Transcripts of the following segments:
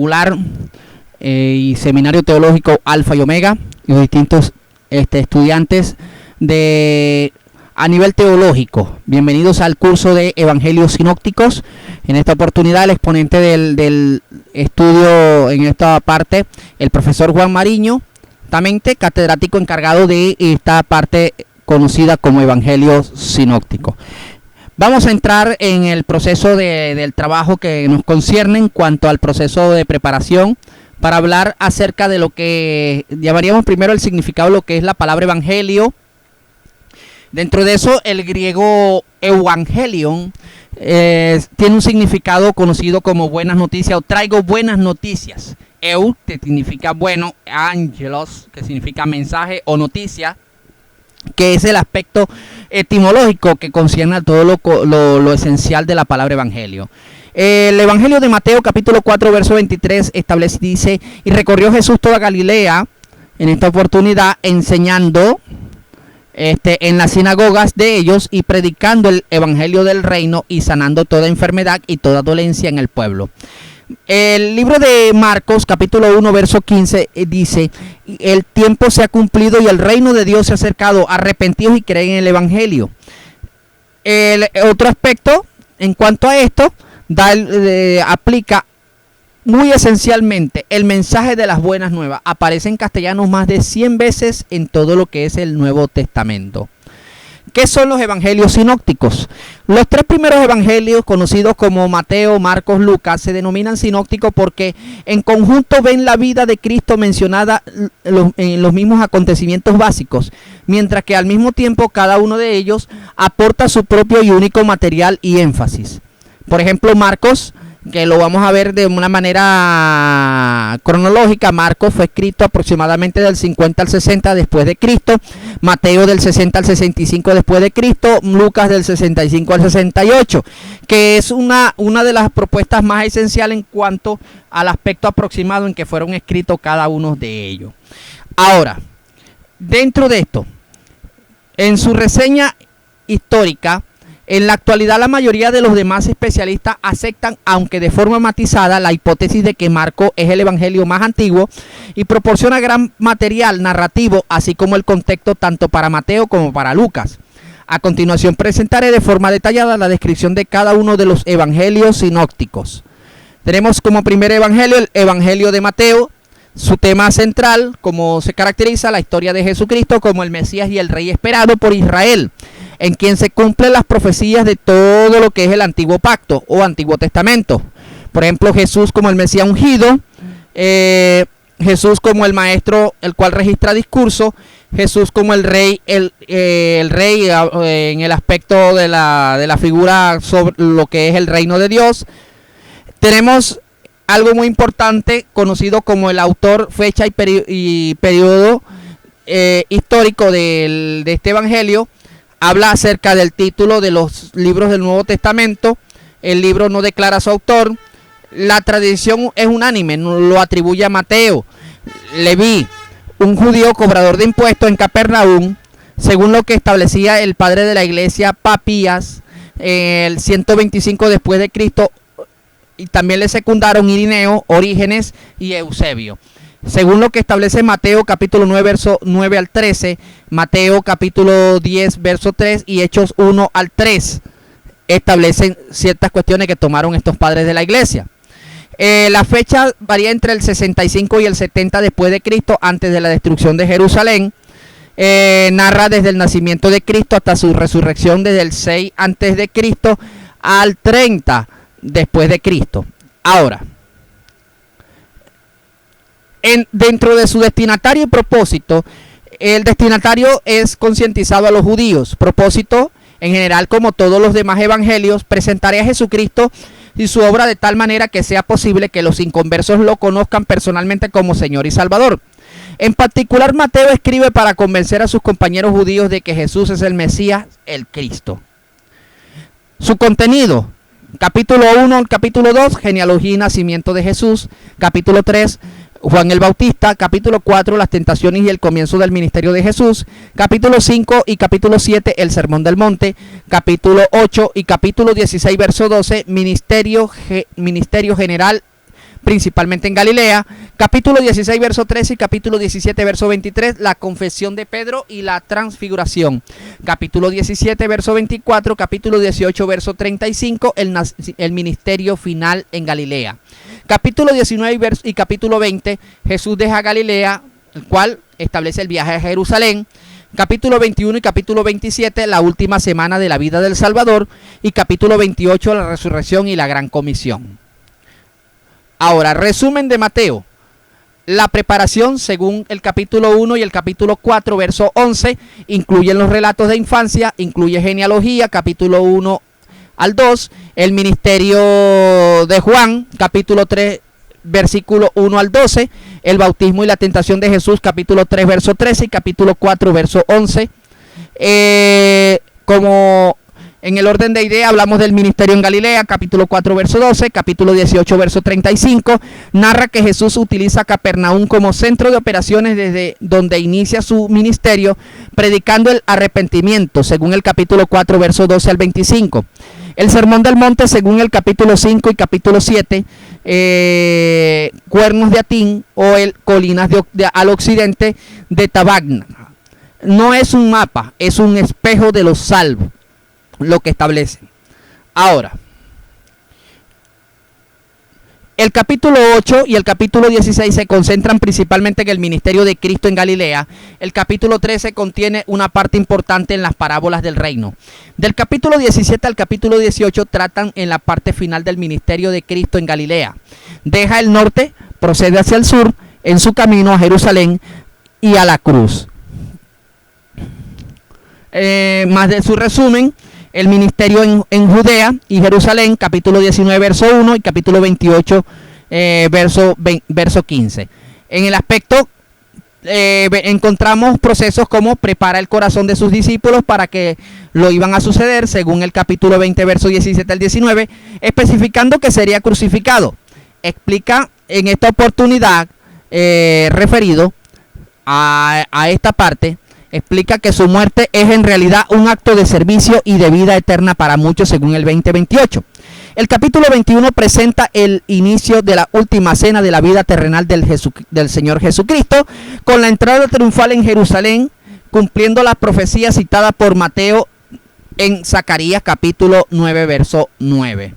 Popular y Seminario Teológico Alfa y Omega y los distintos estudiantes a nivel teológico. Bienvenidos al curso de Evangelios Sinópticos. En esta oportunidad el exponente del estudio en esta parte, el profesor Juan Mariño, justamente catedrático encargado de esta parte conocida como Evangelios Sinópticos. Vamos a entrar en el proceso del trabajo que nos concierne en cuanto al proceso de preparación para hablar acerca de lo que llamaríamos primero el significado de lo que es la palabra evangelio. Dentro de eso, el griego evangelion tiene un significado conocido como buenas noticias o traigo buenas noticias. Eu, que significa bueno, angelos, que significa mensaje o noticia, que es el aspecto etimológico que concierne a todo lo esencial de la palabra evangelio. El Evangelio de Mateo capítulo 4 verso 23 dice: y recorrió Jesús toda Galilea en esta oportunidad, enseñando en las sinagogas de ellos y predicando el evangelio del reino y sanando toda enfermedad y toda dolencia en el pueblo. El libro de Marcos capítulo 1 verso 15 dice: el tiempo se ha cumplido y el reino de Dios se ha acercado, arrepentidos y creen en el evangelio. El otro aspecto en cuanto a esto aplica muy esencialmente el mensaje de las buenas nuevas. Aparece en castellano más de 100 veces en todo lo que es el Nuevo Testamento. ¿Qué son los evangelios sinópticos? Los tres primeros evangelios, conocidos como Mateo, Marcos, Lucas, se denominan sinópticos porque en conjunto ven la vida de Cristo mencionada en los mismos acontecimientos básicos, mientras que al mismo tiempo cada uno de ellos aporta su propio y único material y énfasis. Por ejemplo, Marcos, que lo vamos a ver de una manera cronológica. Marcos fue escrito aproximadamente del 50 al 60 después de Cristo, Mateo del 60 al 65 después de Cristo, Lucas del 65 al 68, que es una de las propuestas más esenciales en cuanto al aspecto aproximado en que fueron escritos cada uno de ellos. Ahora, dentro de esto, en su reseña histórica, en la actualidad la mayoría de los demás especialistas aceptan, aunque de forma matizada, la hipótesis de que Marcos es el evangelio más antiguo y proporciona gran material narrativo, así como el contexto tanto para Mateo como para Lucas. A continuación presentaré de forma detallada la descripción de cada uno de los evangelios sinópticos. Tenemos como primer evangelio el evangelio de Mateo. Su tema central, como se caracteriza, la historia de Jesucristo como el Mesías y el Rey esperado por Israel, en quien se cumplen las profecías de todo lo que es el Antiguo Pacto o Antiguo Testamento. Por ejemplo, Jesús como el Mesías ungido, Jesús como el Maestro, el cual registra discurso, Jesús como el Rey, el Rey en el aspecto de la figura sobre lo que es el reino de Dios. Tenemos algo muy importante conocido como el autor, fecha y periodo histórico de este evangelio. Habla acerca del título de los libros del Nuevo Testamento. El libro no declara su autor. La tradición es unánime, lo atribuye a Mateo. Leví, un judío cobrador de impuestos en Capernaum, según lo que establecía el padre de la iglesia Papías, el 125 después de Cristo, y también le secundaron Irineo, Orígenes y Eusebio. Según lo que establece Mateo capítulo 9 verso 9 al 13, Mateo capítulo 10 verso 3 y Hechos 1 al 3 establecen ciertas cuestiones que tomaron estos padres de la iglesia. La fecha varía entre el 65 y el 70 después de Cristo, antes de la destrucción de Jerusalén. Narra desde el nacimiento de Cristo hasta su resurrección, desde el 6 antes de Cristo al 30 después de Cristo. Ahora, dentro de su destinatario y propósito, el destinatario es concientizado a los judíos. Propósito, en general, como todos los demás evangelios, presentaré a Jesucristo y su obra de tal manera que sea posible que los inconversos lo conozcan personalmente como Señor y Salvador. En particular, Mateo escribe para convencer a sus compañeros judíos de que Jesús es el Mesías, el Cristo. Su contenido: capítulo 1, capítulo 2, genealogía y nacimiento de Jesús. Capítulo 3, Juan el Bautista. Capítulo 4, las tentaciones y el comienzo del ministerio de Jesús. Capítulo 5 y capítulo 7, el Sermón del Monte. Capítulo 8 y capítulo 16, verso 12, ministerio general principalmente en Galilea. Capítulo 16, verso 13 y capítulo 17, verso 23, la confesión de Pedro y la transfiguración. Capítulo 17, verso 24, capítulo 18, verso 35, el ministerio final en Galilea. Capítulo 19 y capítulo 20, Jesús deja Galilea, el cual establece el viaje a Jerusalén. Capítulo 21 y capítulo 27, la última semana de la vida del Salvador. Y capítulo 28, la resurrección y la gran comisión. Ahora, resumen de Mateo. La preparación, según el capítulo 1 y el capítulo 4, verso 11, incluyen los relatos de infancia, incluye genealogía, capítulo 1 al 2, el ministerio de Juan, capítulo 3, versículo 1 al 12, el bautismo y la tentación de Jesús, capítulo 3, verso 13 y capítulo 4, verso 11. Como en el orden de idea, hablamos del ministerio en Galilea, capítulo 4, verso 12, capítulo 18, verso 35, narra que Jesús utiliza Capernaum como centro de operaciones desde donde inicia su ministerio, predicando el arrepentimiento, según el capítulo 4, verso 12 al 25. El Sermón del Monte, según el capítulo 5 y capítulo 7, Cuernos de Atín o el Colinas al occidente de Tabagna. No es un mapa, es un espejo de los salvos, lo que establece. Ahora, el capítulo 8 y el capítulo 16 se concentran principalmente en el ministerio de Cristo en Galilea. El capítulo 13 contiene una parte importante en las parábolas del reino. Del capítulo 17 al capítulo 18 tratan en la parte final del ministerio de Cristo en Galilea. Deja el norte, procede hacia el sur, en su camino a Jerusalén y a la cruz. Más de su resumen. El ministerio en Judea y Jerusalén, capítulo 19, verso 1 y capítulo 28, verso 15. En el aspecto, encontramos procesos como prepara el corazón de sus discípulos para que lo iban a suceder, según el capítulo 20, verso 17 al 19, especificando que sería crucificado. Explica en esta oportunidad, referido a esta parte, explica que su muerte es en realidad un acto de servicio y de vida eterna para muchos, según el 20:28. El capítulo 21 presenta el inicio de la última cena de la vida terrenal del Señor Jesucristo, con la entrada triunfal en Jerusalén, cumpliendo la profecía citada por Mateo en Zacarías capítulo 9, verso 9.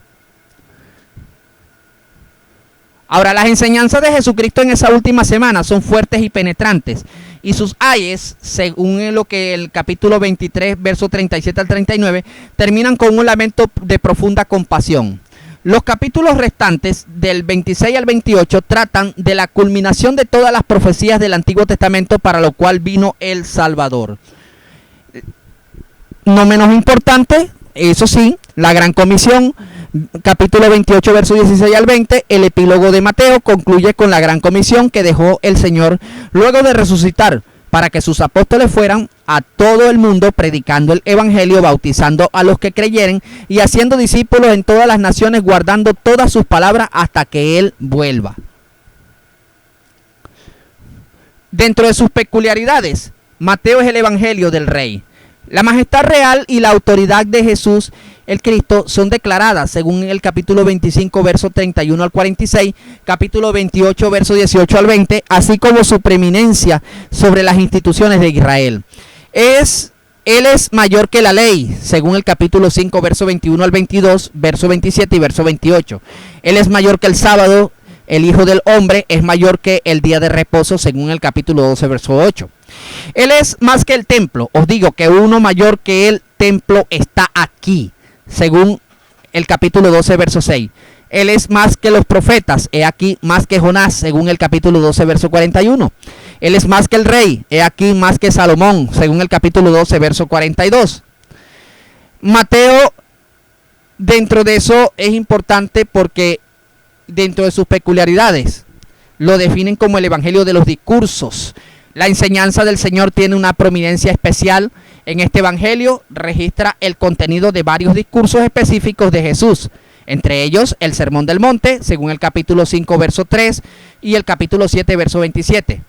Ahora, las enseñanzas de Jesucristo en esa última semana son fuertes y penetrantes, y sus ayes, según lo que el capítulo 23, verso 37 al 39, terminan con un lamento de profunda compasión. Los capítulos restantes, del 26 al 28, tratan de la culminación de todas las profecías del Antiguo Testamento para lo cual vino el Salvador. No menos importante, eso sí, la Gran Comisión, capítulo 28, verso 16 al 20, el epílogo de Mateo concluye con la Gran Comisión que dejó el Señor luego de resucitar, para que sus apóstoles fueran a todo el mundo predicando el Evangelio, bautizando a los que creyeren y haciendo discípulos en todas las naciones, guardando todas sus palabras hasta que Él vuelva. Dentro de sus peculiaridades, Mateo es el Evangelio del Rey. La majestad real y la autoridad de Jesús el Cristo son declaradas según el capítulo 25, verso 31 al 46, capítulo 28, verso 18 al 20, así como su preeminencia sobre las instituciones de Israel. Él es mayor que la ley, según el capítulo 5, verso 21 al 22, verso 27 y verso 28. Él es mayor que el sábado, el Hijo del Hombre es mayor que el día de reposo, según el capítulo 12, verso 8. Él es más que el templo, os digo que uno mayor que el templo está aquí, según el capítulo 12, verso 6. Él es más que los profetas, he aquí más que Jonás, según el capítulo 12, verso 41. Él es más que el rey, he aquí más que Salomón, según el capítulo 12, verso 42. Mateo, dentro de eso es importante porque dentro de sus peculiaridades lo definen como el evangelio de los discursos. La enseñanza del Señor tiene una prominencia especial. En este evangelio registra el contenido de varios discursos específicos de Jesús, entre ellos el Sermón del Monte, según el capítulo 5, verso 3 y el capítulo 7, verso 27.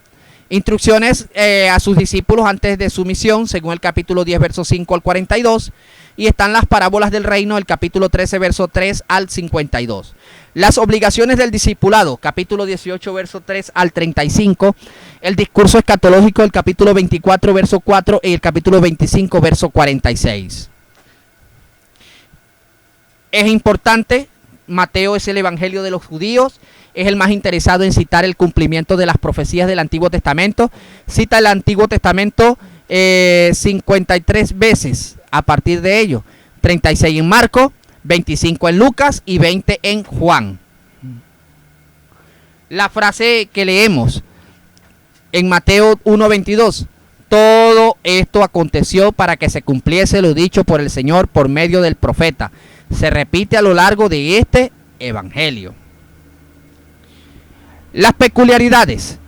Instrucciones a sus discípulos antes de su misión, según el capítulo 10, verso 5 al 42. Y están las parábolas del reino, el capítulo 13, verso 3 al 52. Las obligaciones del discipulado, capítulo 18, verso 3 al 35. El discurso escatológico, el capítulo 24, verso 4 y el capítulo 25, verso 46. Es importante, Mateo es el evangelio de los judíos, es el más interesado en citar el cumplimiento de las profecías del Antiguo Testamento. Cita el Antiguo Testamento 53 veces a partir de ello, 36 en Marcos, 25 en Lucas y 20 en Juan. La frase que leemos en Mateo 1:22, todo esto aconteció para que se cumpliese lo dicho por el Señor por medio del profeta, se repite a lo largo de este evangelio. Las peculiaridades,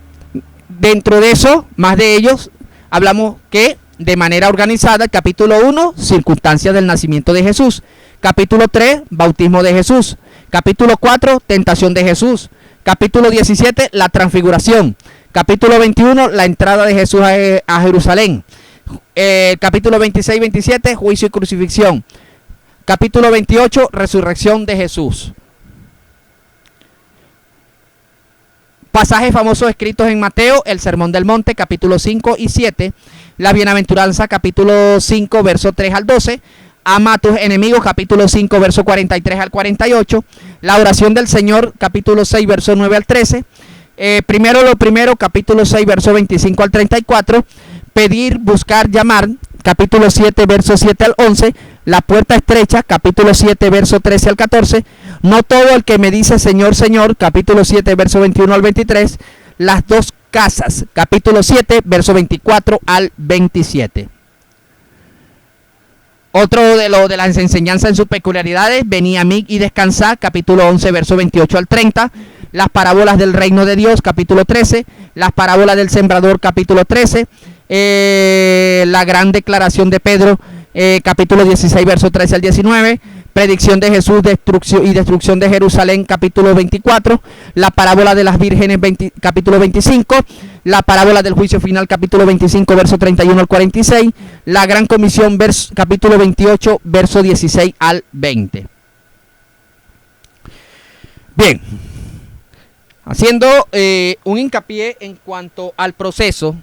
dentro de eso, más de ellos, hablamos que de manera organizada, capítulo 1, circunstancias del nacimiento de Jesús, capítulo 3, bautismo de Jesús, capítulo 4, tentación de Jesús, capítulo 17, la transfiguración, capítulo 21, la entrada de Jesús a Jerusalén, capítulo 26 y 27, juicio y crucifixión, capítulo 28, resurrección de Jesús. Pasajes famosos escritos en Mateo, el Sermón del Monte, capítulo 5 y 7, la Bienaventuranza, capítulo 5, verso 3 al 12, ama a tus enemigos, capítulo 5, verso 43 al 48, la oración del Señor, capítulo 6, verso 9 al 13, primero lo primero, capítulo 6, verso 25 al 34, pedir, buscar, llamar, capítulo 7, verso 7 al 11, la puerta estrecha, capítulo 7, verso 13 al 14, no todo el que me dice Señor, Señor, capítulo 7, verso 21 al 23, las dos casas, capítulo 7, verso 24 al 27. Otro de las enseñanzas en sus peculiaridades, venid a mí y descansad, capítulo 11, verso 28 al 30, las parábolas del reino de Dios, capítulo 13, las parábolas del sembrador, capítulo 13, la gran declaración de Pedro, capítulo 16, verso 13 al 19, predicción de Jesús, destrucción de Jerusalén, capítulo 24, la parábola de las vírgenes, capítulo 25, la parábola del juicio final, capítulo 25, verso 31 al 46, la gran comisión, capítulo 28, verso 16 al 20. Bien, haciendo un hincapié en cuanto al proceso,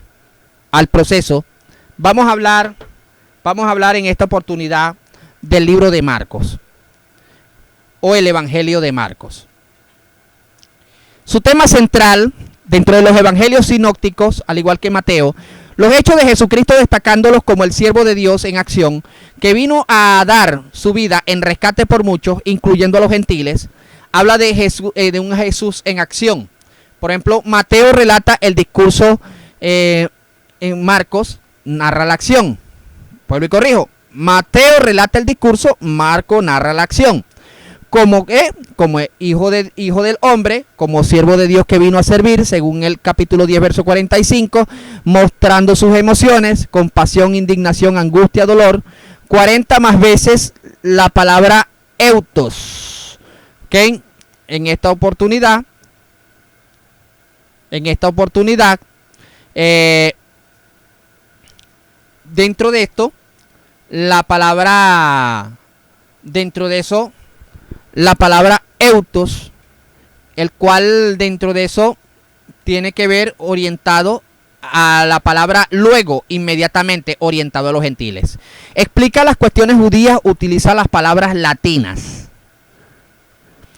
vamos a hablar en esta oportunidad del libro de Marcos o el Evangelio de Marcos. Su tema central dentro de los evangelios sinópticos, al igual que Mateo, los hechos de Jesucristo destacándolos como el siervo de Dios en acción, que vino a dar su vida en rescate por muchos, incluyendo a los gentiles. Habla de Jesús, de un Jesús en acción. Por ejemplo, Mateo relata el discurso, en Marcos narra la acción. Vuelvo y corrijo. Mateo relata el discurso, Marcos narra la acción. Como hijo del hombre, como siervo de Dios que vino a servir, según el capítulo 10, verso 45, mostrando sus emociones, compasión, indignación, angustia, dolor. 40 más veces la palabra eutos. ¿Okay? En esta oportunidad, dentro de esto, la palabra eutos, el cual dentro de eso tiene que ver orientado a la palabra luego, inmediatamente orientado a los gentiles. Explica las cuestiones judías, utiliza las palabras latinas.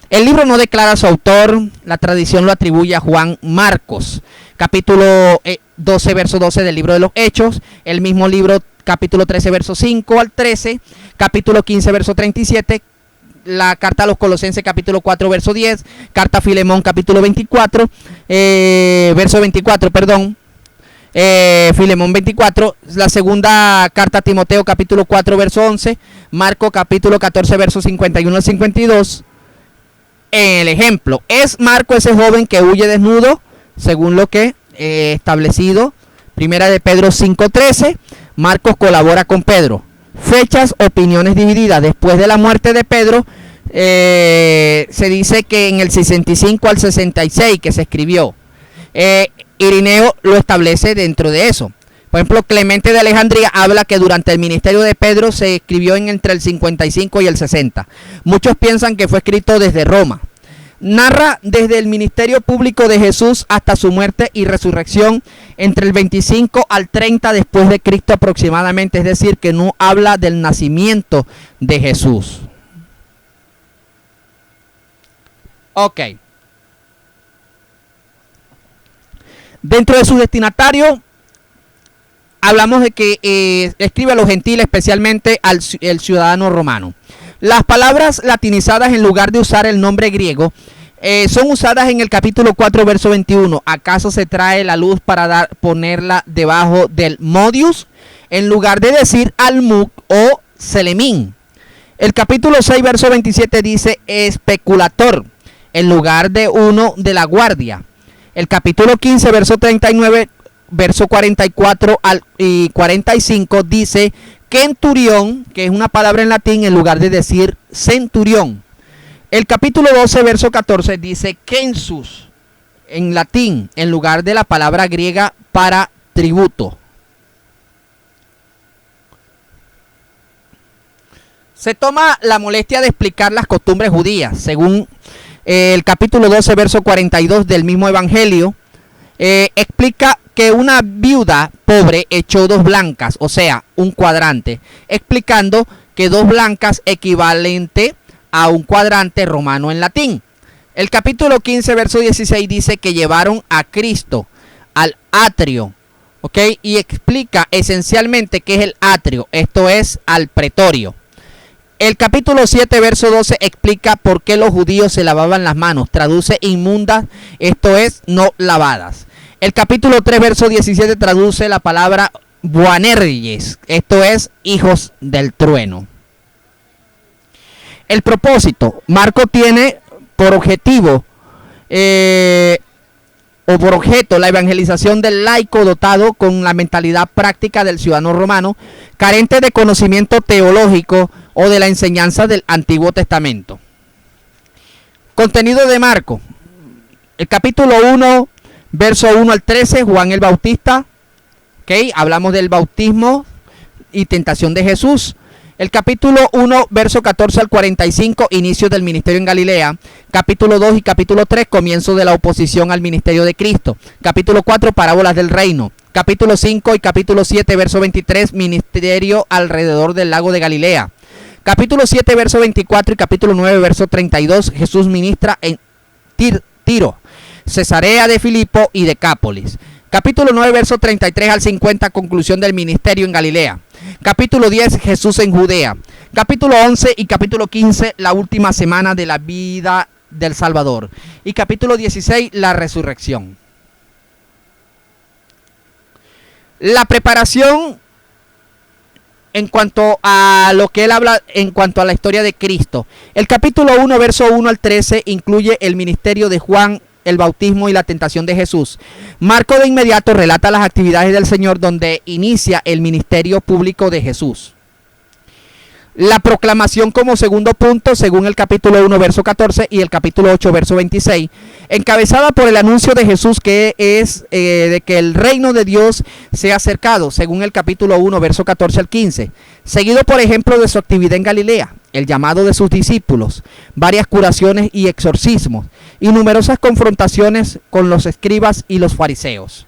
El libro no declara su autor, la tradición lo atribuye a Juan Marcos, capítulo 12, verso 12 del libro de los Hechos, el mismo libro, capítulo 13, verso 5 al 13, capítulo 15, verso 37, la carta a los Colosenses, capítulo 4, verso 10, carta a Filemón, capítulo 24, verso 24, perdón, Filemón 24, la segunda carta a Timoteo, capítulo 4, verso 11, Marco, capítulo 14, verso 51 al 52. El ejemplo, ¿es Marco ese joven que huye desnudo? Según lo que establecido, primera de Pedro 5:13, Marcos colabora con Pedro. Fechas, opiniones divididas. Después de la muerte de Pedro, se dice que en el 65 al 66 que se escribió. Irineo lo establece dentro de eso. Por ejemplo, Clemente de Alejandría habla que durante el ministerio de Pedro se escribió entre el 55 y el 60. Muchos piensan que fue escrito desde Roma. Narra desde el ministerio público de Jesús hasta su muerte y resurrección entre el 25 al 30 después de Cristo aproximadamente, es decir, que no habla del nacimiento de Jesús. Ok. Dentro de su destinatario, hablamos de que escribe a los gentiles, especialmente al ciudadano romano. Las palabras latinizadas en lugar de usar el nombre griego son usadas en el capítulo 4, verso 21. ¿Acaso se trae la luz para ponerla debajo del modius? En lugar de decir almuc o selemín. El capítulo 6, verso 27 dice especulator, en lugar de uno de la guardia. El capítulo 15, verso 39, verso 44 y 45 dice centurión, que es una palabra en latín, en lugar de decir centurión. El capítulo 12, verso 14 dice census, en latín, en lugar de la palabra griega para tributo. Se toma la molestia de explicar las costumbres judías, según el capítulo 12, verso 42 del mismo evangelio. Explica que una viuda pobre echó 2 blancas, o sea, un cuadrante, explicando que 2 blancas equivalente a un cuadrante romano en latín. El capítulo 15, verso 16 dice que llevaron a Cristo al atrio, ¿ok? Y explica esencialmente qué es el atrio, esto es al pretorio. El capítulo 7, verso 12 explica por qué los judíos se lavaban las manos, traduce inmundas, esto es no lavadas. El capítulo 3, verso 17 traduce la palabra Boanerges, esto es hijos del trueno. El propósito, Marco tiene por objetivo o por objeto la evangelización del laico dotado con la mentalidad práctica del ciudadano romano, carente de conocimiento teológico o de la enseñanza del Antiguo Testamento. Contenido de Marco, el capítulo 1, verso 1 al 13, Juan el Bautista, ¿okay? Hablamos del bautismo y tentación de Jesús. El capítulo 1, verso 14 al 45, inicio del ministerio en Galilea. Capítulo 2 y capítulo 3, comienzo de la oposición al ministerio de Cristo. Capítulo 4, parábolas del reino. Capítulo 5 y capítulo 7, verso 23, ministerio alrededor del lago de Galilea. Capítulo 7, verso 24 y capítulo 9, verso 32, Jesús ministra en Tiro, Cesarea de Filipo y Decápolis. Capítulo 9, verso 33 al 50, conclusión del ministerio en Galilea. Capítulo 10, Jesús en Judea. Capítulo 11 y capítulo 15, la última semana de la vida del Salvador. Y capítulo 16, la resurrección. La preparación en cuanto a lo que él habla en cuanto a la historia de Cristo. El capítulo 1, verso 1 al 13, incluye el ministerio de Juan, el bautismo y la tentación de Jesús. Marco de inmediato relata las actividades del Señor donde inicia el ministerio público de Jesús. La proclamación como segundo punto, según el capítulo 1, verso 14 y el capítulo 8, verso 26, encabezada por el anuncio de Jesús que es de que el reino de Dios se ha acercado, según el capítulo 1, verso 14 al 15, seguido por ejemplo de su actividad en Galilea, el llamado de sus discípulos, varias curaciones y exorcismos, y numerosas confrontaciones con los escribas y los fariseos.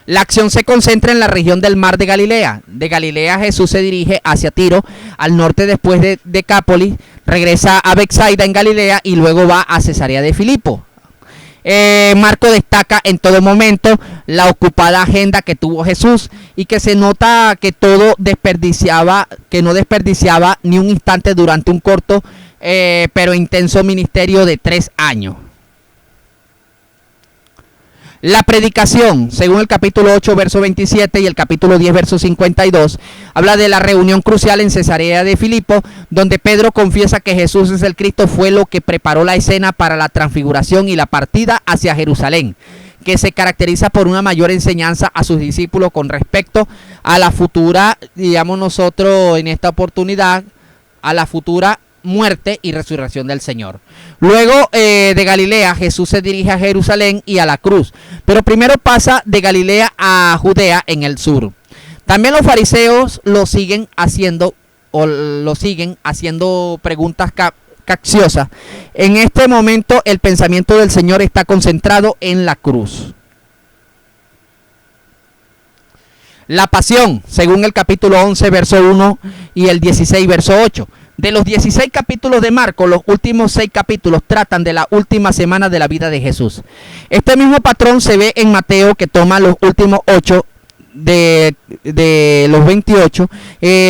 La acción se concentra en la región del mar de Galilea. De Galilea Jesús se dirige hacia Tiro, al norte después de Decápolis, regresa a Betsaida en Galilea y luego va a Cesarea de Filipo. Marco destaca en todo momento la ocupada agenda que tuvo Jesús y que se nota que no desperdiciaba ni un instante durante un corto pero intenso ministerio de 3 años. La predicación, según el capítulo 8, verso 27 y el capítulo 10, verso 52, habla de la reunión crucial en Cesarea de Filipo, donde Pedro confiesa que Jesús es el Cristo, fue lo que preparó la escena para la transfiguración y la partida hacia Jerusalén, que se caracteriza por una mayor enseñanza a sus discípulos con respecto a la futura, digamos nosotros en esta oportunidad, a la futura muerte y resurrección del Señor. Luego de Galilea, Jesús se dirige a Jerusalén y a la cruz, pero primero pasa de Galilea a Judea en el sur. También los fariseos lo siguen haciendo preguntas capciosas. En este momento el pensamiento del Señor está concentrado en la cruz. La pasión, según el capítulo 11, verso 1 y el 16, verso 8. De los 16 capítulos de Marcos, los últimos 6 capítulos tratan de la última semana de la vida de Jesús. Este mismo patrón se ve en Mateo, que toma los últimos 8 de los 28,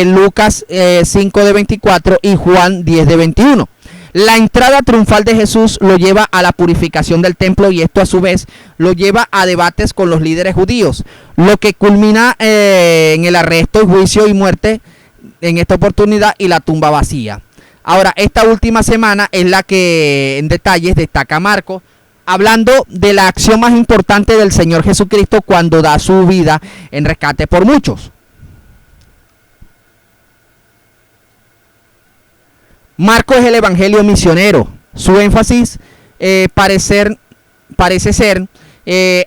Lucas 5 de 24 y Juan 10 de 21. La entrada triunfal de Jesús lo lleva a la purificación del templo, y esto a su vez lo lleva a debates con los líderes judíos, lo que culmina en el arresto, juicio y muerte en esta oportunidad, y la tumba vacía. Ahora, esta última semana es la que en detalles destaca Marcos, hablando de la acción más importante del Señor Jesucristo cuando da su vida en rescate por muchos. Marcos es el evangelio misionero. Su énfasis parece ser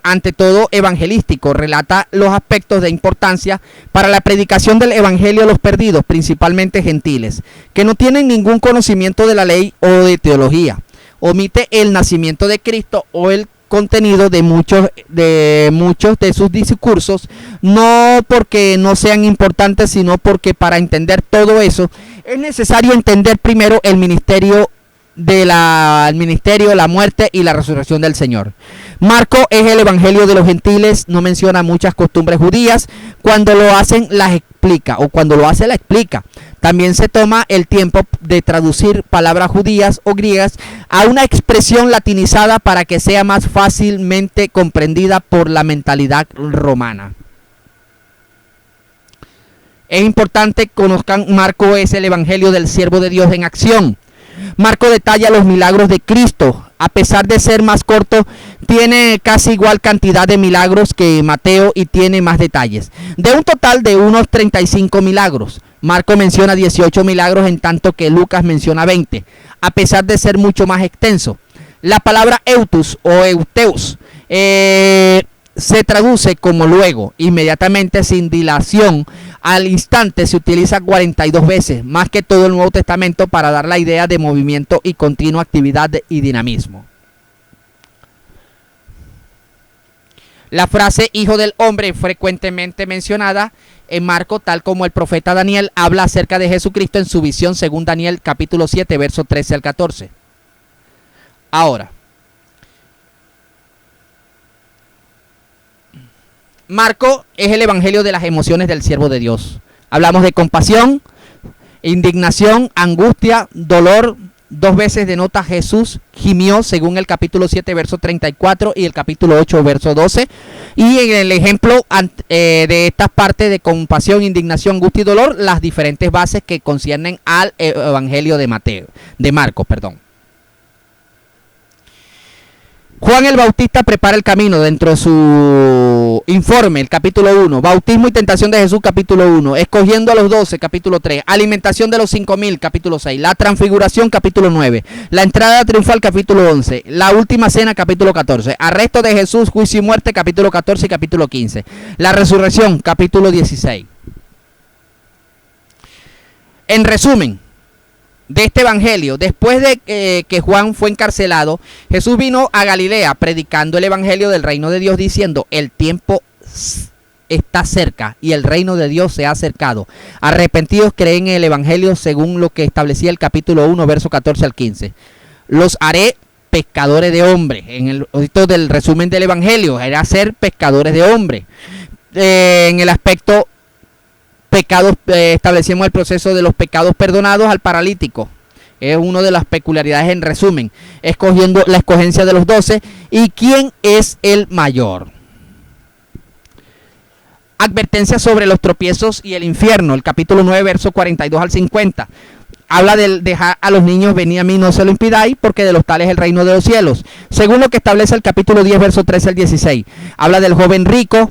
ante todo evangelístico. Relata los aspectos de importancia para la predicación del evangelio a los perdidos, principalmente gentiles, que no tienen ningún conocimiento de la ley o de teología. Omite el nacimiento de Cristo o el contenido de muchos de sus discursos, no porque no sean importantes, sino porque para entender todo eso es necesario entender primero el ministerio, la muerte y la resurrección del Señor. Marcos es el evangelio de los gentiles, no menciona muchas costumbres judías. Cuando lo hacen las explica, o cuando lo hace la explica. También se toma el tiempo de traducir palabras judías o griegas a una expresión latinizada para que sea más fácilmente comprendida por la mentalidad romana. Es importante que conozcan, Marcos es el evangelio del siervo de Dios en acción. Marcos detalla los milagros de Cristo. A pesar de ser más corto, tiene casi igual cantidad de milagros que Mateo y tiene más detalles. De un total de unos 35 milagros, Marcos menciona 18 milagros, en tanto que Lucas menciona 20, a pesar de ser mucho más extenso. La palabra eutus o euteus se traduce como luego, inmediatamente, sin dilación, al instante. Se utiliza 42 veces, más que todo el Nuevo Testamento, para dar la idea de movimiento y continua actividad y dinamismo. La frase hijo del hombre es frecuentemente mencionada en Marcos, tal como el profeta Daniel habla acerca de Jesucristo en su visión, según Daniel capítulo 7, versos 13 al 14. Ahora, Marcos es el evangelio de las emociones del siervo de Dios. Hablamos de compasión, indignación, angustia, dolor. 2 veces denota Jesús gimió, según el capítulo 7, verso 34 y el capítulo 8, verso 12. Y en el ejemplo de estas partes de compasión, indignación, angustia y dolor, las diferentes bases que conciernen al evangelio de Marcos. Juan el Bautista prepara el camino dentro de su informe, el capítulo 1, bautismo y tentación de Jesús, capítulo 1, escogiendo a los 12, capítulo 3, alimentación de los 5,000, capítulo 6, la transfiguración, capítulo 9, la entrada triunfal, capítulo 11, la última cena, capítulo 14, arresto de Jesús, juicio y muerte, capítulo 14 y capítulo 15, la resurrección, capítulo 16. En resumen de este evangelio, después de que Juan fue encarcelado, Jesús vino a Galilea predicando el evangelio del reino de Dios, diciendo: el tiempo está cerca y el reino de Dios se ha acercado. Arrepentidos, creen en el evangelio según lo que establecía el capítulo 1, verso 14 al 15. Los haré pescadores de hombres. En el del resumen del evangelio era ser pescadores de hombres. En el aspecto pecados, establecemos el proceso de los pecados perdonados al paralítico. Es una de las peculiaridades en resumen, escogiendo la escogencia de los 12 y quién es el mayor. Advertencia sobre los tropiezos y el infierno, el capítulo 9, verso 42 al 50. Habla de dejar a los niños venir a mí, no se lo impidáis, porque de los tales es el reino de los cielos. Según lo que establece el capítulo 10, verso 13 al 16. Habla del joven rico,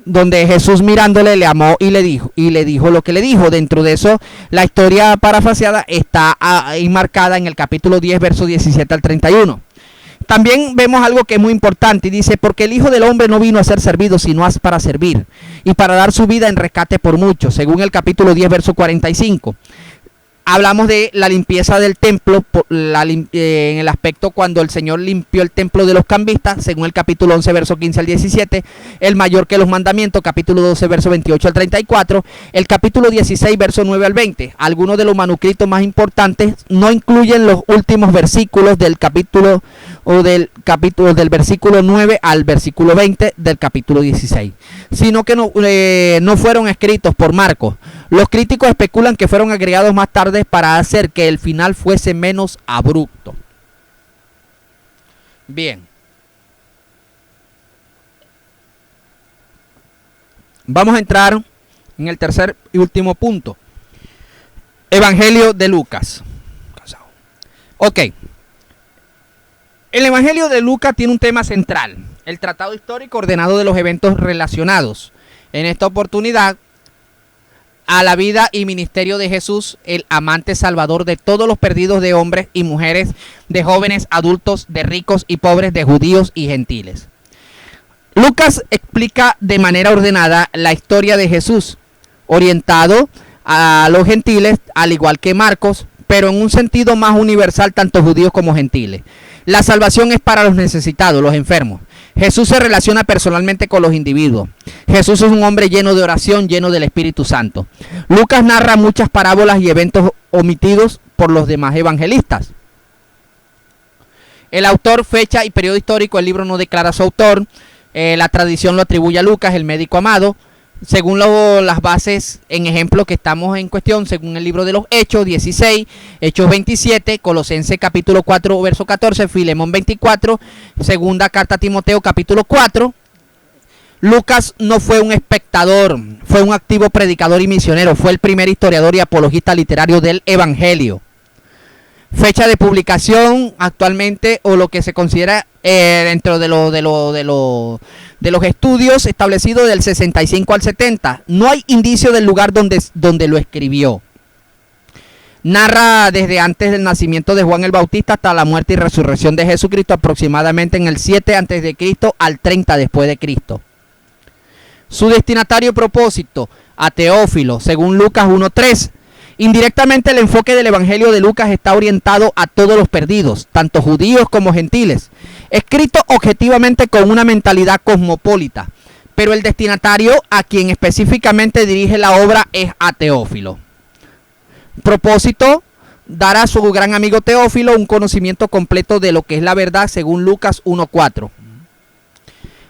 donde Jesús mirándole le amó y le dijo lo que le dijo. Dentro de eso, la historia parafraseada está enmarcada en el capítulo 10, versos 17 al 31. También vemos algo que es muy importante y dice, porque el Hijo del Hombre no vino a ser servido, sino para servir y para dar su vida en rescate por muchos, según el capítulo 10, verso 45. Hablamos de la limpieza del templo en el aspecto cuando el Señor limpió el templo de los cambistas, según el capítulo 11, verso 15 al 17, el mayor que los mandamientos, capítulo 12, verso 28 al 34, el capítulo 16, verso 9 al 20. Algunos de los manuscritos más importantes no incluyen los últimos versículos del capítulo del versículo 9 al versículo 20 del capítulo 16, sino que no fueron escritos por Marcos. Los críticos especulan que fueron agregados más tarde para hacer que el final fuese menos abrupto. Bien. Vamos a entrar en el tercer y último punto. Evangelio de Lucas. Ok. El Evangelio de Lucas tiene un tema central, el tratado histórico ordenado de los eventos relacionados. En esta oportunidad, a la vida y ministerio de Jesús, el amante salvador de todos los perdidos, de hombres y mujeres, de jóvenes, adultos, de ricos y pobres, de judíos y gentiles. Lucas explica de manera ordenada la historia de Jesús, orientado a los gentiles, al igual que Marcos, pero en un sentido más universal, tanto judíos como gentiles. La salvación es para los necesitados, los enfermos. Jesús se relaciona personalmente con los individuos. Jesús es un hombre lleno de oración, lleno del Espíritu Santo. Lucas narra muchas parábolas y eventos omitidos por los demás evangelistas. El autor, fecha y periodo histórico, el libro no declara su autor. La tradición lo atribuye a Lucas, el médico amado. Según las bases en ejemplo que estamos en cuestión, según el libro de los Hechos 16, Hechos 27, Colosenses capítulo 4, verso 14, Filemón 24, segunda carta a Timoteo capítulo 4. Lucas no fue un espectador, fue un activo predicador y misionero, fue el primer historiador y apologista literario del Evangelio. Fecha de publicación actualmente, o lo que se considera dentro de los estudios establecidos, del 65 al 70. No hay indicio del lugar donde lo escribió. Narra desde antes del nacimiento de Juan el Bautista hasta la muerte y resurrección de Jesucristo, aproximadamente en el 7 antes de Cristo al 30 después de Cristo. Su destinatario propósito, a Teófilo, según Lucas 1:3. Indirectamente, el enfoque del Evangelio de Lucas está orientado a todos los perdidos, tanto judíos como gentiles, escrito objetivamente con una mentalidad cosmopolita, pero el destinatario a quien específicamente dirige la obra es a Teófilo. Propósito: dar a su gran amigo Teófilo un conocimiento completo de lo que es la verdad, según Lucas 1:4.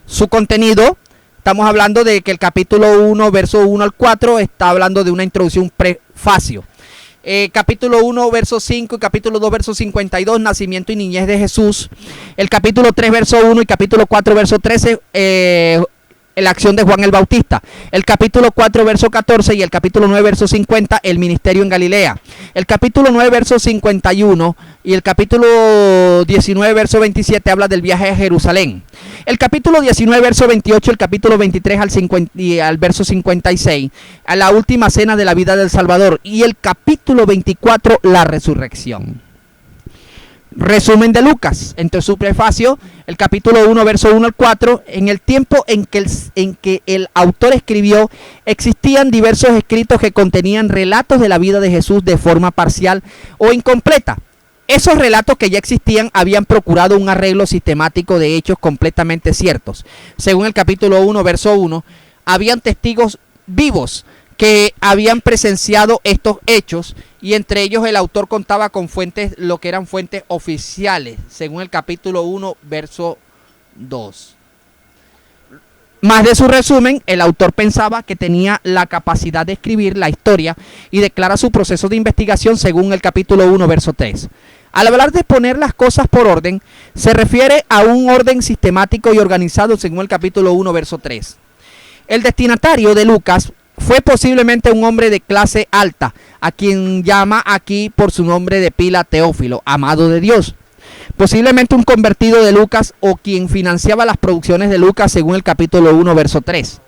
Su contenido: estamos hablando de que el capítulo 1, verso 1 al 4, está hablando de una introducción prefacio. Capítulo 1, verso 5 y capítulo 2, verso 52, nacimiento y niñez de Jesús. El capítulo 3, verso 1 y capítulo 4, verso 13, la acción de Juan el Bautista. El capítulo 4, verso 14 y el capítulo 9, verso 50, el ministerio en Galilea. El capítulo 9, verso 51 y el capítulo 19, verso 27 habla del viaje a Jerusalén. El capítulo 19, verso 28, el capítulo 23 al verso 56, a la última cena de la vida del Salvador. Y el capítulo 24, la resurrección. Resumen de Lucas, entre su prefacio, el capítulo 1, verso 1 al 4, en el tiempo en que el autor escribió, existían diversos escritos que contenían relatos de la vida de Jesús de forma parcial o incompleta. Esos relatos que ya existían habían procurado un arreglo sistemático de hechos completamente ciertos. Según el capítulo 1, verso 1, habían testigos vivos que habían presenciado estos hechos, y entre ellos el autor contaba con fuentes, lo que eran fuentes oficiales, según el capítulo 1, verso 2. Más de su resumen, el autor pensaba que tenía la capacidad de escribir la historia y declara su proceso de investigación según el capítulo 1, verso 3. Al hablar de poner las cosas por orden, se refiere a un orden sistemático y organizado según el capítulo 1, verso 3. El destinatario de Lucas fue posiblemente un hombre de clase alta, a quien llama aquí por su nombre de pila Teófilo, amado de Dios. Posiblemente un convertido de Lucas o quien financiaba las producciones de Lucas según el capítulo 1, verso 3.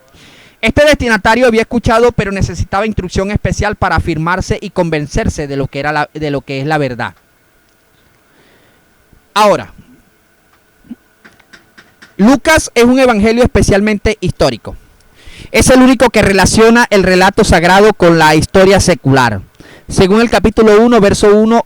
Este destinatario había escuchado, pero necesitaba instrucción especial para afirmarse y convencerse de lo que es la verdad. Ahora, Lucas es un evangelio especialmente histórico. Es el único que relaciona el relato sagrado con la historia secular. Según el capítulo 1, verso 1,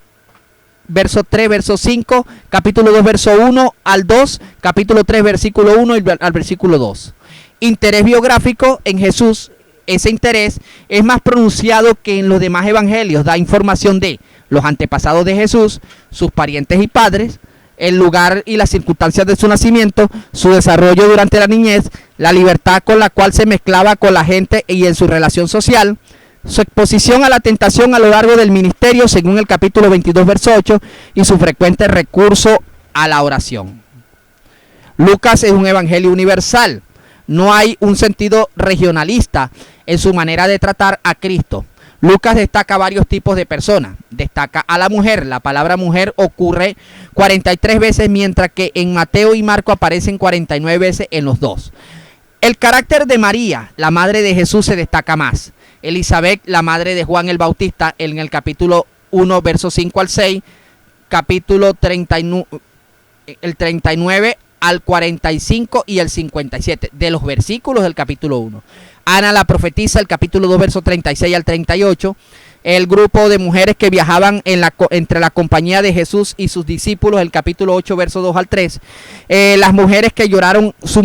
verso 3, verso 5, capítulo 2, verso 1 al 2, capítulo 3, versículo 1 al versículo 2. Interés biográfico en Jesús. Ese interés es más pronunciado que en los demás evangelios. Da información de los antepasados de Jesús, sus parientes y padres, el lugar y las circunstancias de su nacimiento, su desarrollo durante la niñez, la libertad con la cual se mezclaba con la gente y en su relación social, su exposición a la tentación a lo largo del ministerio, según el capítulo 22, verso 8, y su frecuente recurso a la oración. Lucas es un evangelio universal. No hay un sentido regionalista en su manera de tratar a Cristo. Lucas destaca varios tipos de personas. Destaca a la mujer. La palabra mujer ocurre 43 veces, mientras que en Mateo y Marco aparecen 49 veces en los dos. El carácter de María, la madre de Jesús, se destaca más. Elizabeth, la madre de Juan el Bautista, en el capítulo 1, versos 5 al 6, capítulo 39, el 39 al 45 y el 57 de los versículos del capítulo 1. Ana la profetisa, el capítulo 2, versos 36 al 38. El grupo de mujeres que viajaban entre la compañía de Jesús y sus discípulos, el capítulo 8, versos 2 al 3. Las mujeres que lloraron su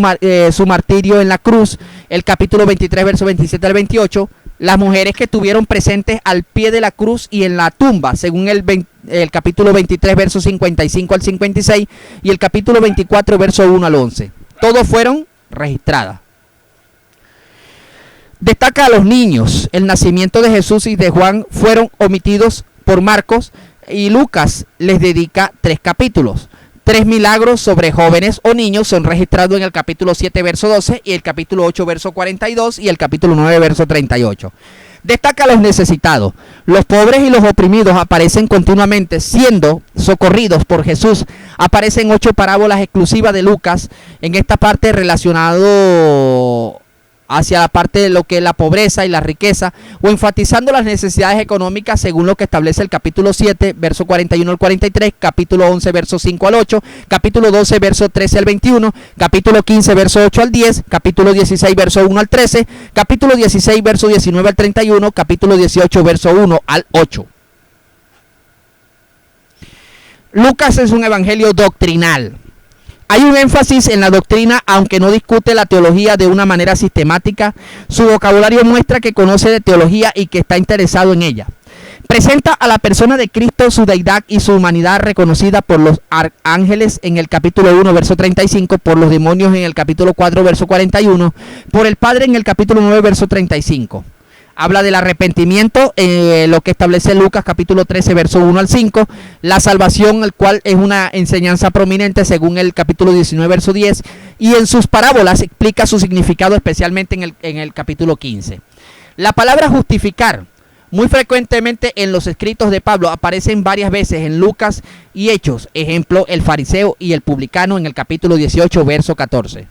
martirio en la cruz, el capítulo 23, versos 27 al 28. Las mujeres que estuvieron presentes al pie de la cruz y en la tumba, según el capítulo 23, versos 55 al 56, y el capítulo 24, versos 1 al 11. Todos fueron registradas. Destaca a los niños. El nacimiento de Jesús y de Juan fueron omitidos por Marcos, y Lucas les dedica 3 capítulos. 3 milagros sobre jóvenes o niños son registrados en el capítulo 7, verso 12, y el capítulo 8, verso 42, y el capítulo 9, verso 38. Destaca a los necesitados. Los pobres y los oprimidos aparecen continuamente siendo socorridos por Jesús. Aparecen 8 parábolas exclusivas de Lucas en esta parte relacionado hacia la parte de lo que es la pobreza y la riqueza, o enfatizando las necesidades económicas según lo que establece el capítulo 7, verso 41 al 43, capítulo 11, verso 5 al 8, capítulo 12, verso 13 al 21, capítulo 15, verso 8 al 10, capítulo 16, verso 1 al 13, capítulo 16, verso 19 al 31, capítulo 18, verso 1 al 8. Lucas es un evangelio doctrinal. Hay un énfasis en la doctrina, aunque no discute la teología de una manera sistemática. Su vocabulario muestra que conoce de teología y que está interesado en ella. Presenta a la persona de Cristo, su deidad y su humanidad reconocida por los ángeles en el capítulo 1, verso 35, por los demonios en el capítulo 4, verso 41, por el Padre en el capítulo 9, verso 35. Habla del arrepentimiento, lo que establece Lucas capítulo 13, verso 1 al 5. La salvación, el cual es una enseñanza prominente según el capítulo 19, verso 10. Y en sus parábolas explica su significado, especialmente en el capítulo 15. La palabra justificar, muy frecuentemente en los escritos de Pablo, aparecen varias veces en Lucas y Hechos. Ejemplo, el fariseo y el publicano en el capítulo 18, verso 14.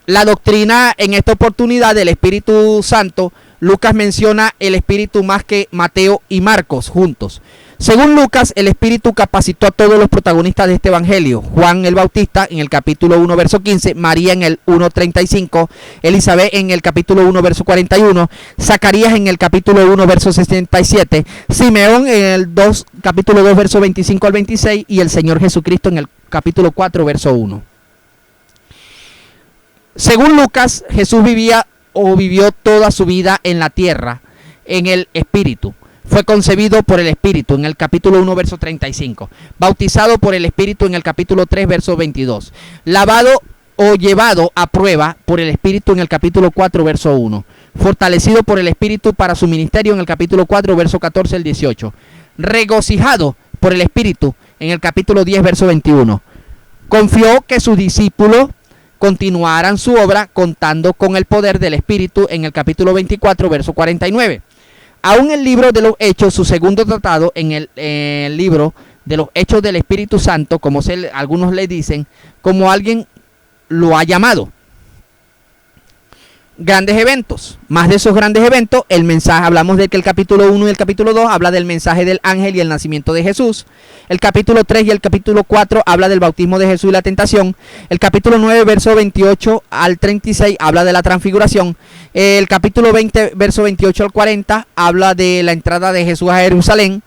La doctrina en esta oportunidad del Espíritu Santo, Lucas menciona el Espíritu más que Mateo y Marcos juntos. Según Lucas, el Espíritu capacitó a todos los protagonistas de este evangelio. Juan el Bautista en el capítulo 1, verso 15, María en el 1:35, Elizabeth en el capítulo 1, verso 41, Zacarías en el capítulo 1, verso 67, Simeón en el capítulo 2, verso 25 al 26, y el Señor Jesucristo en el capítulo 4, verso 1. Según Lucas, Jesús vivió toda su vida en la tierra, en el Espíritu. Fue concebido por el Espíritu en el capítulo 1, verso 35. Bautizado por el Espíritu en el capítulo 3, verso 22. Lavado o llevado a prueba por el Espíritu en el capítulo 4, verso 1. Fortalecido por el Espíritu para su ministerio en el capítulo 4, verso 14 al 18. Regocijado por el Espíritu en el capítulo 10, verso 21. Confió que sus discípulos continuaran su obra contando con el poder del Espíritu en el capítulo 24, verso 49. Aún el libro de los Hechos, su segundo tratado, en el libro de los Hechos del Espíritu Santo, como algunos le dicen, como alguien lo ha llamado. grandes eventos. Más de esos grandes eventos, el mensaje, hablamos de que el capítulo 1 y el capítulo 2 habla del mensaje del ángel y el nacimiento de Jesús. El capítulo 3 y el capítulo 4 habla del bautismo de Jesús y la tentación. El capítulo 9, verso 28 al 36 habla de la transfiguración. El capítulo 20, verso 28 al 40 habla de la entrada de Jesús a Jerusalén.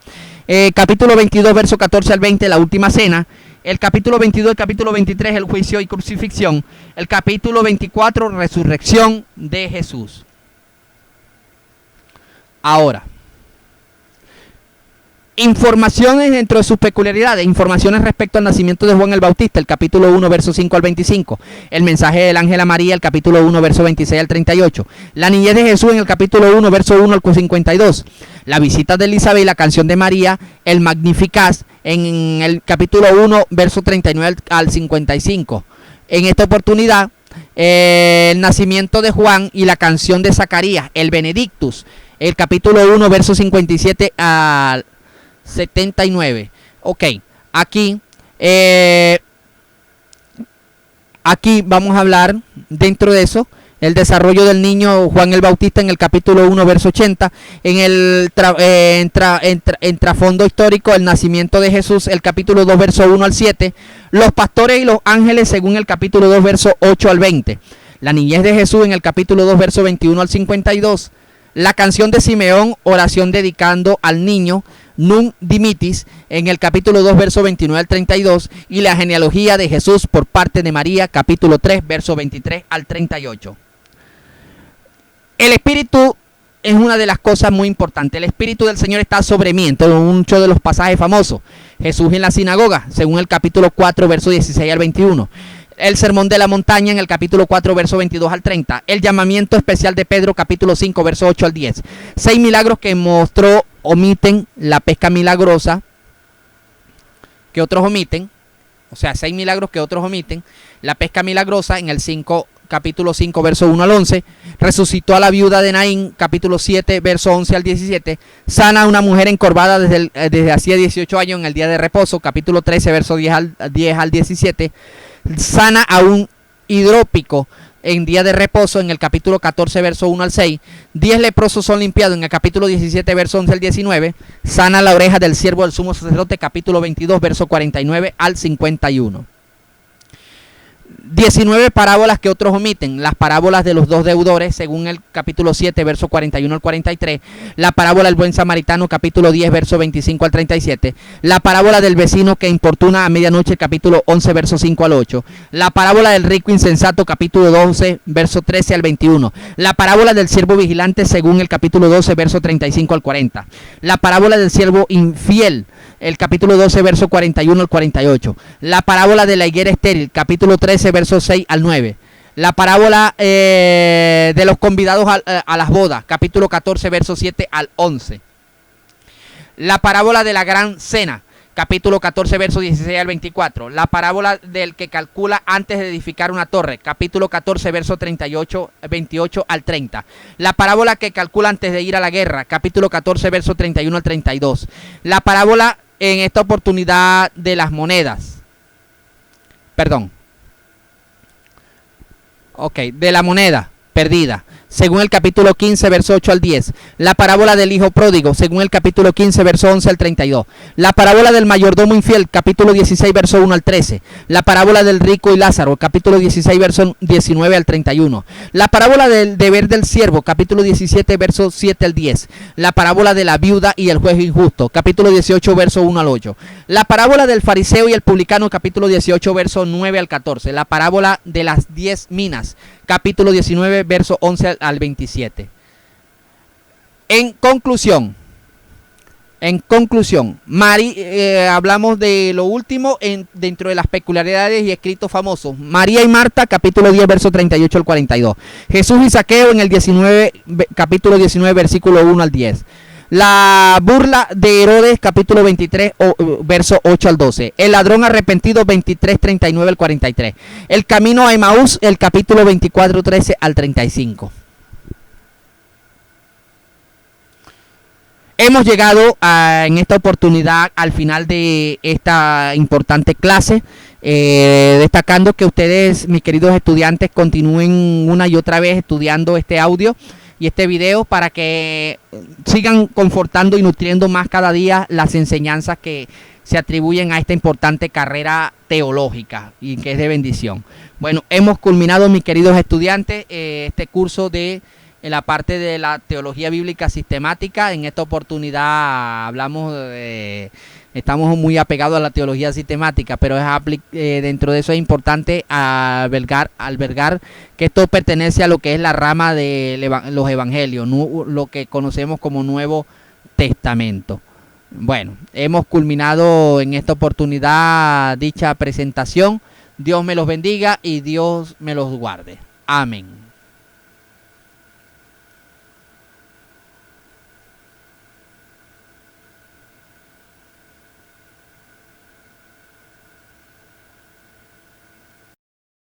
Capítulo 22, verso 14 al 20, la última cena. El capítulo 22, el capítulo 23, el juicio y crucifixión. El capítulo 24, resurrección de Jesús. Ahora, informaciones dentro de sus peculiaridades, informaciones respecto al nacimiento de Juan el Bautista, el capítulo 1, verso 5 al 25, el mensaje del ángel a María, el capítulo 1, verso 26 al 38, la niñez de Jesús en el capítulo 1, verso 1 al 52, la visita de Elizabeth y la canción de María, el Magnificat, en el capítulo 1, verso 39 al 55. En esta oportunidad, el nacimiento de Juan y la canción de Zacarías, el Benedictus, el capítulo 1, verso 57 al 79. Ok, aquí vamos a hablar dentro de eso el desarrollo del niño Juan el Bautista en el capítulo 1, verso 80, en el trasfondo histórico, el nacimiento de Jesús, el capítulo 2, verso 1 al 7, los pastores y los ángeles según el capítulo 2, verso 8 al 20, la niñez de Jesús en el capítulo 2, verso 21 al 52, la canción de Simeón, oración dedicando al niño, Nun Dimitis, en el capítulo 2, verso 29 al 32, y la genealogía de Jesús por parte de María, capítulo 3, verso 23 al 38. El Espíritu es una de las cosas muy importantes. El Espíritu del Señor está sobre mí. En muchos de los pasajes famosos. Jesús en la sinagoga, según el capítulo 4, verso 16 al 21. El sermón de la montaña en el capítulo 4, verso 22 al 30. El llamamiento especial de Pedro, capítulo 5, verso 8 al 10. 6 milagros que mostró, omiten la pesca milagrosa, que otros omiten. O sea, 6 milagros que otros omiten. La pesca milagrosa en el capítulo 5, verso 1 al 11, resucitó a la viuda de Naín, capítulo 7, verso 11 al 17, sana a una mujer encorvada desde hacía 18 años en el día de reposo, capítulo 13, verso 10 al 17, sana a un hidrópico en día de reposo en el capítulo 14, verso 1 al 6, 10 leprosos son limpiados en el capítulo 17, verso 11 al 19, sana la oreja del siervo del sumo sacerdote, capítulo 22, verso 49 al 51. 19 parábolas que otros omiten. Las parábolas de los dos deudores, según el capítulo 7, verso 41 al 43. La parábola del buen samaritano, capítulo 10, verso 25 al 37. La parábola del vecino que importuna a medianoche, capítulo 11, verso 5 al 8. La parábola del rico insensato, capítulo 12, verso 13 al 21. La parábola del siervo vigilante, según el capítulo 12, verso 35 al 40. La parábola del siervo infiel, el capítulo 12, verso 41 al 48. La parábola de la higuera estéril, capítulo 13, verso 6 al 9. La parábola de los convidados a las bodas, capítulo 14, verso 7 al 11. La parábola de la gran cena, capítulo 14, verso 16 al 24. La parábola del que calcula antes de edificar una torre, capítulo 14, verso 28 al 30. La parábola que calcula antes de ir a la guerra, capítulo 14, verso 31 al 32. La parábola en esta oportunidad de las monedas. De la moneda perdida, según el capítulo 15, verso 8 al 10. La parábola del hijo pródigo, según el capítulo 15, verso 11 al 32. La parábola del mayordomo infiel, capítulo 16, verso 1 al 13. La parábola del rico y Lázaro, capítulo 16, verso 19 al 31. La parábola del deber del siervo, capítulo 17, verso 7 al 10. La parábola de la viuda y el juez injusto, capítulo 18, verso 1 al 8. La parábola del fariseo y el publicano, capítulo 18, verso 9 al 14. La parábola de las 10 minas, capítulo 19, verso 11 al 27. En conclusión, hablamos de lo último dentro de las peculiaridades y escritos famosos. María y Marta, capítulo 10, verso 38 al 42. Jesús y Zaqueo en el capítulo 19, versículo 1 al 10. La burla de Herodes, capítulo 23, verso 8 al 12. El ladrón arrepentido, 23, 39 al 43. El camino a Emaús, el capítulo 24, 13 al 35. Hemos llegado en esta oportunidad al final de esta importante clase. destacando que ustedes, mis queridos estudiantes, continúen una y otra vez estudiando este audio y este video para que sigan confortando y nutriendo más cada día las enseñanzas que se atribuyen a esta importante carrera teológica y que es de bendición. Bueno, hemos culminado, mis queridos estudiantes, este curso de la parte de la teología bíblica sistemática. En esta oportunidad estamos muy apegados a la teología sistemática, pero dentro de eso es importante albergar que esto pertenece a lo que es la rama de los evangelios, lo que conocemos como Nuevo Testamento. Bueno, hemos culminado en esta oportunidad dicha presentación. Dios me los bendiga y Dios me los guarde. Amén.